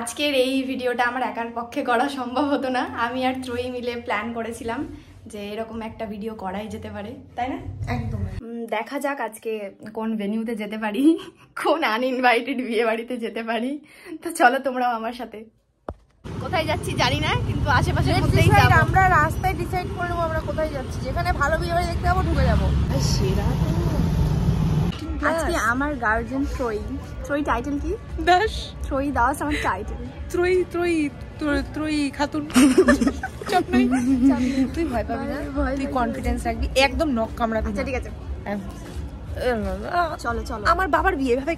আজকের এই ভিডিওটা আমার একার পক্ষে করা সম্ভব হতো না, আমি আর ত্রয়ী মিলে প্ল্যান করেছিলাম যে এরকম একটা ভিডিও করাই যেতে পারে, তাই না? একদম। দেখা যাক আজকে কোন ভেনিউতে যেতে পারি, কোন আনইনভাইটেড বিয়ে বাড়িতে যেতে পারি। তো চলো তোমরাও আমার সাথে। কোথায় যাচ্ছি জানি না, কিন্তু আশেপাশে মধ্যেই যাব। আমরা রাস্তায় ডিসাইড করে নেবো আমরা কোথায় যাচ্ছি, যেখানে ভালো বিয়ে বাড়ি দেখতে পাবো ঢুকে যাবো। সেরা আজকে আমার গার্জেন ত্রয়ী। ত্রয়ী টাইটেল কি? দাস। ত্রয়ী দাস আমার টাইটেল। ত্রয়ী খাতুন। চাপ নাই, তুই ভয় পাবি না, তুই কনফিডেন্স রাখবি, একদম নক কামড়াবি। আচ্ছা ঠিক আছে, চলো চলো। আমার বাবার বিয়ে ভাবে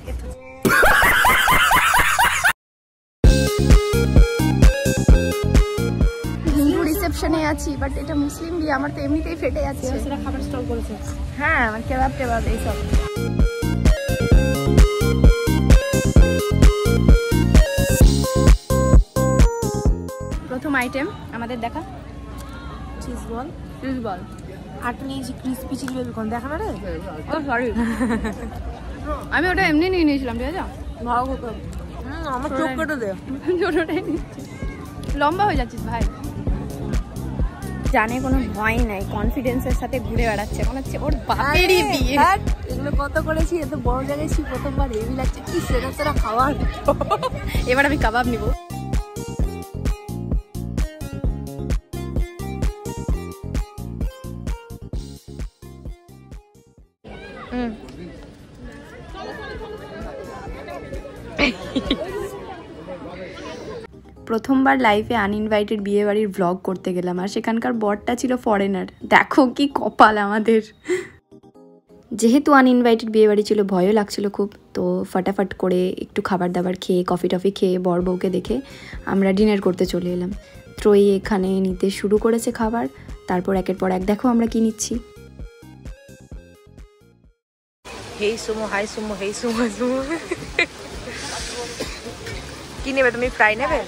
হিন্দু রিসেপশনে আছি, বাট এটা মুসলিম বিয়ে, আমার তো এমনিতেই ফেটে যাচ্ছে। সেটা খাবার স্টল করেছে। হ্যাঁ, আমার কেবাব টেবাব এইসব। প্রথম আইটেম আমাদের দেখা চিজ বল। Cheese ball. আটটা নিয়েছি ক্রিসপি চিলি বেবিকর্ন, দেখা না রে? ও সরি, আমি ওটা এমনি নিয়ে নিয়েছিলাম, ঠিক আছে? ভালো হতো। আমার চোখ কেটে দে। ছোটটাই লম্বা হয়ে যাচ্ছিস ভাই। জানে কোনো ভয় নাই, কনফিডেন্সের সাথে ঘুরে বেড়াচ্ছে, মনে হচ্ছে ওর বাপেরই বিয়ে। এগুলো কত করেছি, এত বড় জায়গায় ছি, প্রথমবার হেভি লাগছে। কি সেরা সেরা খাবার। এবার আমি কাবাব নিব। প্রথমবার লাইফে আনইনভাইটেড বিয়ে বাড়ির ভ্লগ করতে গেলাম, আর সেখানকার বরটা ছিল ফরেনার। দেখো কি কপাল আমাদের। যেহেতু আনইনভাইটেড বিয়ে বাড়ি ছিল, ভয়ও লাগছিল খুব। তো ফটাফট করে একটু খাবার দাবার খেয়ে, কফি টফি খেয়ে, বর বউকে দেখে আমরা ডিনার করতে চলে এলাম। ত্রয়ী এখানে নিতে শুরু করেছে খাবার, তারপর একের পর এক দেখো আমরা কি নিচ্ছি। হেই সুমো, হাই সুমো, হেই সুমো, সুমো। কি নেবে তুমি? ফ্রাই নেবে?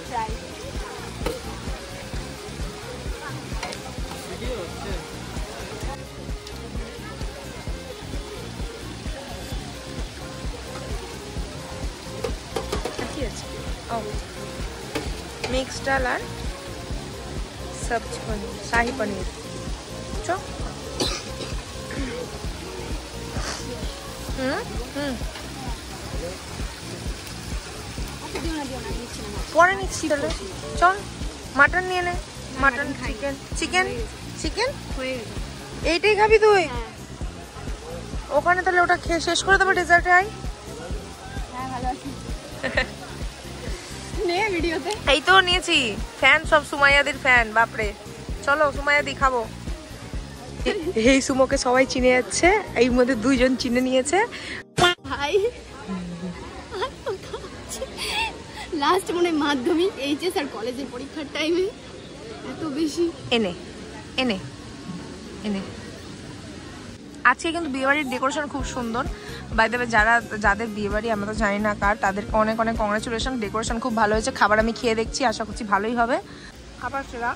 মিক্স ডাল আর সবজি পনির, শাহি পনির। চো পরে নিচ্ছি তাহলে। চল মাটন নিয়ে নে। Mutton, chicken. চিকেন চিকেন এইটাই খাবি তুই? ওখানে তাহলে ওটা খেয়ে শেষ করে দেবো, ডেজার্টে আই। এই তো নিয়েছি। ফ্যান সব সুমাইয়াদের ফ্যান, বাপরে। চলো সুমাইয়াদি খাবো। এই সুমোকে সবাই চিনে যাচ্ছে, এই মধ্যে দুইজন চিনে নিয়েছে ভাই। লাস্ট মনে মাধ্যমিক, এইচএস আর কলেজের পরীক্ষার টাইমে এত বেশি এনে এনে এনে। আজকে কিন্তু বিয়েবাড়ির ডেকোরেশন খুব সুন্দর। বাই দ্য ওয়ে, যাদের বিয়েবাড়ি আমরা তো জানি না কার, তাদেরকে অনেক অনেক কংগ্রেচুলেশন। ডেকোরেশন খুব ভালো হয়েছে। খাবার আমি খেয়ে দেখছি, আশা করছি ভালোই হবে। খাবার সেরা।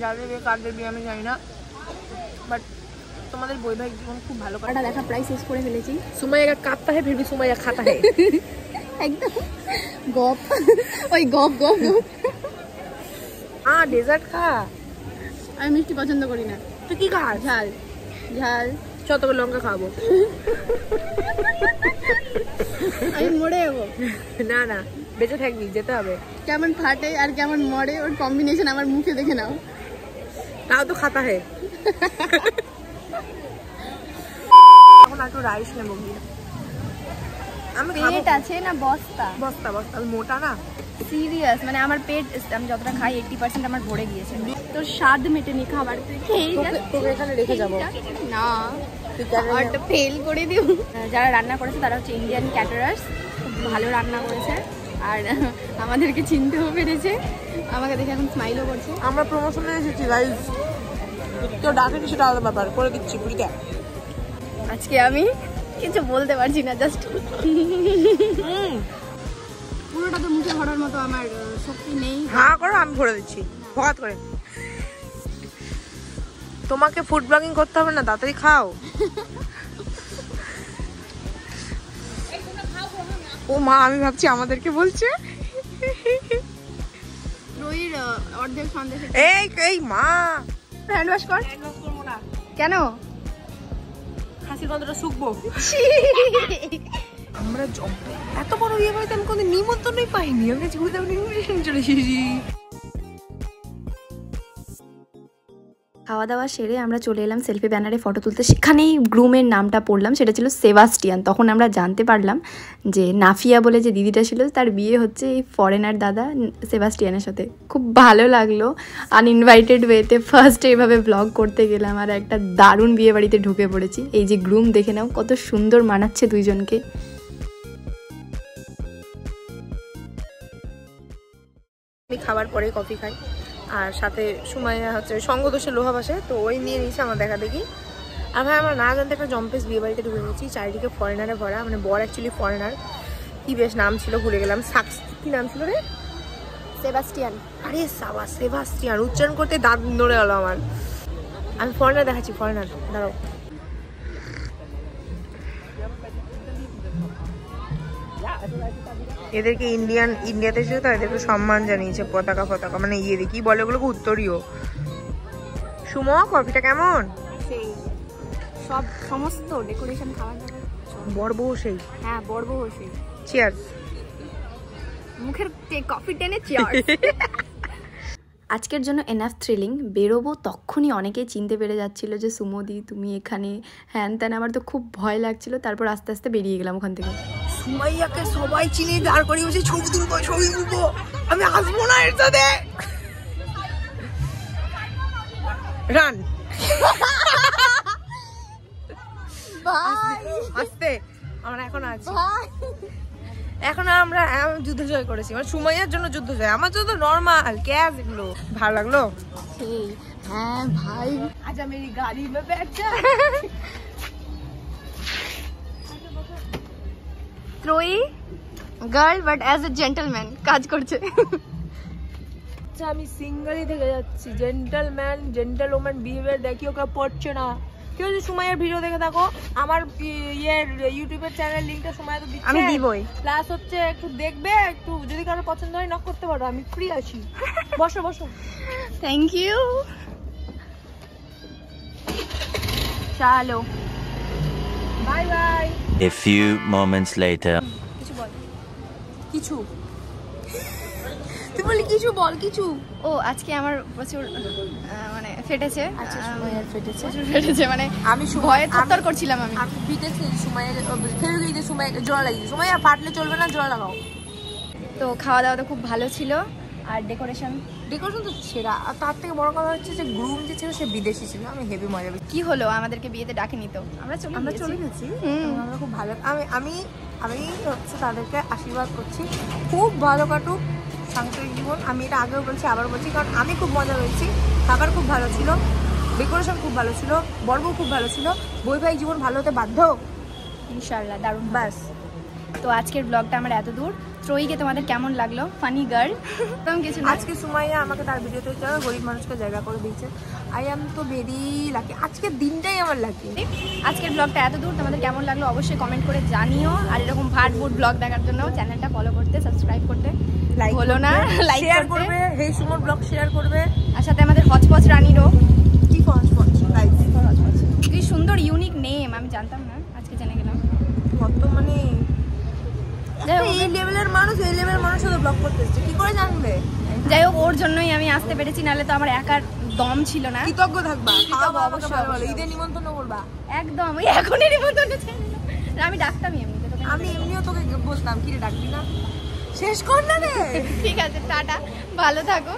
যাদের বিয়ে কাদের বিয়ে আমি জানি না, বাট তোমাদের বৈবাহিক জীবন খুব ভালো। কাটা দেখা প্রায় শেষ করে ফেলেছি। সুমাইয়া কাটতা হে, ফির সুমাইয়া খাতা হে। একদম গপ, ওই গপ গপ গপ। ডেজার্ট খা। আমি মিষ্টি পছন্দ করি না। তুই কি খা? ঝাল ঝাল। ছোট করে লঙ্কা খাবো। আমি মরে যাবো। না না, বেঁচে থাকবি, যেতে হবে। কেমন ফাটে আর কেমন মরে, ওর কম্বিনেশন আমার মুখে দেখে নাও। তাও তো খাতা হে। এখন একটু রাইস নেবো গিয়ে। আমি পেট আছে না বস্তা? বস্তা বস্তা, মোটা না। সিরিয়াস, মানে আমার পেট, আমি যতটা খাই 80% আমার ভরে গিয়েছে। তোর স্বাদ মেটেনি খাবার, তুই খেয়ে যা। তোকে এখানে রেখে যাবো না, খাবারটা ফেল করে দিও। যারা রান্না করেছে তারা হচ্ছে ইন্ডিয়ান ক্যাটারার্স, খুব ভালো রান্না করেছে, আর আমাদেরকে চিনতেও পেরেছে। আমাকে দেখে এখন স্মাইলও করছে। আমরা প্রমোশনে এসেছি গাইস, কেউ ডাকেনি সেটা আলাদা ব্যাপার, করে দিচ্ছি পুরিতে। আজকে আমি কিছু বলতে পারছি না, জাস্ট পুরোটা তো মুখে ভরার মতো আমার শক্তি নেই। হ্যাঁ করো, আমি ভরে দিচ্ছি হঠাৎ করে। তোমাকে ফুড ব্লগিং করতে হবে না, তাড়াতাড়ি খাও। ও মা, আমি ভাবছি আমাদেরকে বলছে। ত্রয়ীর অর্ধেক সন্দেশ। এই মা হ্যান্ড ওয়াশ কর। হ্যান্ড ওয়াশ করবো না, কেন? হাসির গন্ধটা শুকবো। আমরা এত বড় বিয়ে বাড়িতে আমি কোনো নিমন্ত্রণই পাইনি, আমি ঘুরতে ইনভিটেশন চলে এসেছি। খাওয়া দাওয়া সেরে আমরা চলে এলাম সেলফি ব্যানারে ফটো তুলতে। সেখানেই গ্রুমের নামটা পড়লাম, সেটা ছিল সেবাস্টিয়ান। তখন আমরা জানতে পারলাম যে নাফিয়া বলে যে দিদিটা ছিল তার বিয়ে হচ্ছে এই ফরেনার দাদা সেবাস্টিয়ানের সাথে। খুব ভালো লাগলো, আনইনভাইটেড ওয়েতে ফার্স্ট এইভাবে ব্লগ করতে গেলাম আর একটা দারুণ বিয়ে বাড়িতে ঢুকে পড়েছি। এই যে গ্রুম দেখে নাও কত সুন্দর মানাচ্ছে দুইজনকে। আমি খাবার পরেই কফি খাই, আর সাথে সুমাইয়া হচ্ছে সঙ্গদোষে লোহা বাসে, তো ওই নিয়ে নিয়েছে আমার দেখা দেখি। আর ভাই আমরা না জানতে একটা জম্পেস বিয়ে বাড়িতে ঢুকে গেছি, চারিদিকে ফরেনারে ভরা, মানে বর অ্যাকচুয়ালি ফরেনার, কি বেশ নাম ছিল ভুলে গেলাম, কি নাম ছিল রে? সেবাস্টিয়ান। আরে সাবা সেবাস্টিয়ান, উচ্চারণ করতে দাঁত নড়ে গেল আমার। আমি ফরেনার দেখাচ্ছি, ফরেনার দাঁড়াও। এদেরকে ইন্ডিয়াতে এসে তো এদেরকে সম্মান জানিয়েছে, পতাকা মানে ইয়ে কি বলে ওগুলোকে, উত্তরীয়। সুমো কফিটা কেমন? সেই সব সমস্ত ডেকোরেশন খাওয়া দাওয়া বড়বউ সেই। হ্যাঁ বড়বউ সেই। চিয়ার্স। মুখের কফি টেনে চিয়ার্স। আজকের জন্য এনাফ থ্রিলিং। বেরোবো তখনই অনেকেই চিনতে পেরে যাচ্ছিল যে সুমোদি তুমি এখানে, হ্যান ত্যান। আমার তো খুব ভয় লাগছিল, তারপর আস্তে আস্তে বেরিয়ে গেলাম ওখান থেকে। সুমাইয়াকে সবাই চিনি, দাঁড় করিয়ে বসে ছবি তুলবো, আমি আসবো না এর সাথে। রান আস্তে, আমরা এখন আছি, এখন আমরা যুদ্ধ জয় করেছি, মানে সুমাইয়ার জন্য যুদ্ধ জয়, আমার জন্য নর্মাল ক্যাশ এগুলো। ভালো লাগলো? হ্যাঁ ভাই, আচ্ছা মেরি গাড়ি মে बैठ जा। ত্রয়ী girl but as a gentleman কাজ করছে। আচ্ছা আমি সিঙ্গেলই থেকে যাচ্ছি, জেন্টল ওম্যান বিহেভিয়ার দেখি ওকে পড়ছে না। কেউ যদি সুমাইয়ার ভিডিও দেখে থাকো, আমার ইউটিউবের চ্যানেল লিংকটা সুমাইয়া তো দিচ্ছে, আমি দিবই। প্লাস হচ্ছে একটু দেখবে, একটু যদি কারো পছন্দ হয় নক করতে পারো, আমি ফ্রি আছি। বসো বসো। Thank you. চলো bye bye. A few moments later. কিছু বল, কিছু তুই বলি, কিছু বল, কিছু। ও আজকে আমার প্রচুর মানে ফেটেছে। আচ্ছা সুমাইয়ার ফেটেছে, প্রচুর ফেটেছে, মানে আমি ভয়ে থরথর করছিলাম। আমি বিটেছি সুমাইয়াকে, ফেলে দিয়েছি সুমাইয়াকে, জোড়া লাগিয়েছি। সুমাইয়া ফাটলে চলবে না, জোড়া লাগাও। তো খাওয়া দাওয়া তো খুব ভালো ছিল, আর ডেকোরেশন তো সেরা। আর তার থেকে বড় কথা হচ্ছে যে গ্রুম যে ছিল সে বিদেশি ছিল, আমি হেভি মজা পেয়েছি। কি হলো, আমাদেরকে বিয়েতে ডাকেনি তো? আমরা চলে গেছি, আমরা খুব ভালো। আমি হচ্ছে তাদেরকে আশীর্বাদ করছি, খুব ভালো কাটুক সাংসারিক জীবন। আমি এটা আগেও বলছি, আবার বলছি, কারণ আমি খুব মজা পেয়েছি। খাবার খুব ভালো ছিল, ডেকোরেশন খুব ভালো ছিল, বরবউ খুব ভালো ছিল, বৈবাহিক জীবন ভালো হতে বাধ্য ইনশাআল্লাহ। দারুণ। ব্যাস। তো আজকের ব্লগটা আমার এত দূর। ত্রয়ীকে তোমাদের কেমন লাগলো? ফানি গার্ল তেমন কিছু না। আজকে সুমাইয়া আমাকে তার ভিডিওতে গরিব মানুষকে জায়গা করে দিয়েছে। আই এম তো ভেরি লাকি, আজকের দিনটাই আমার লাকি। আজকের ব্লগটা এত দূর, তোমাদের কেমন লাগলো অবশ্যই কমেন্ট করে জানিও। আর এরকম ভাটভুট ব্লগ দেখার জন্য চ্যানেলটা ফলো করতে, সাবস্ক্রাইব করতে ভুলো না, লাইক করবে, হেই সুমন ব্লগ শেয়ার করবে। আর সাথে আমাদের হচপচ রানীরও। কি হচপচ লাইক হচপচ, কি সুন্দর ইউনিক নেম, আমি জানতাম না, আজকে জেনে গেলাম। কত মানে এই লেভেলের মানুষ, এই লেভেলের মানুষ তো ব্লগ করতে এসেছে, কি করে জানবে? যাই হোক, ওর জন্যই আমি আসতে পেরেছি, নাহলে তো আমার একার দম ছিল না। কৃতজ্ঞ থাকবা, অবশ্যই ঈদের নিমন্ত্রণ করবা। একদম, ওই এখনই নিমন্ত্রণ, আমি ডাকতামই এমনিতে। আমি এমনিও তোকে বলতাম, কি রে ডাকবি না? শেষ কর না রে। ঠিক আছে, টাটা, ভালো থাকো।